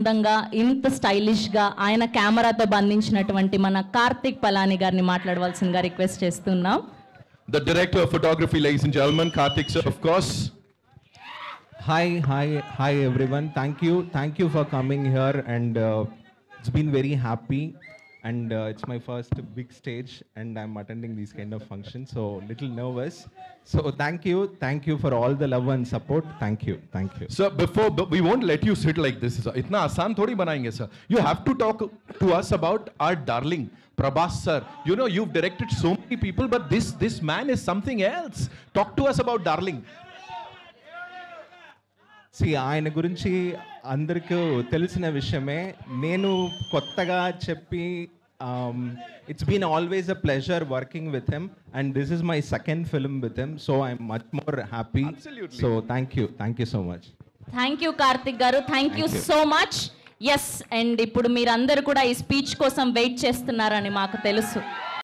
అందంగా ఇంత స్టైలిష్గా ఆయన కెమెరాతో బంధించినటువంటి మన కార్తిక్ పలాని గారిని మాట్లాడవలసిందిగా రిక్వెస్ట్ చేస్తున్నాం. The director of photography, ladies and gentlemen, Karthik sir, of course. Hi everyone. Thank you for coming here, and it's been very happy, and it's my first big stage, and I'm attending these kind of functions, so little nervous. So thank you for all the love and support. Thank you. Sir, but we won't let you sit like this. Sir. इतना आसान थोड़ी बनाएंगे sir. You have to talk to us about our darling Prabhas sir. You know you've directed so many people, but this man is something else. Talk to us about darling. ఆయన గురించి అందరికీ తెలిసిన విషయమే. నేను కొత్తగా చెప్పి it's been always a pleasure working with him, and this is my second film with him, so I'm much more happy. Absolutely. So thank you so much. Thank you Karthik garu, thank you so much. Yes, and ఇప్పుడు మీరందరూ కూడా ఈ speech కోసం wait చేస్తున్నారని మాకు తెలుసు.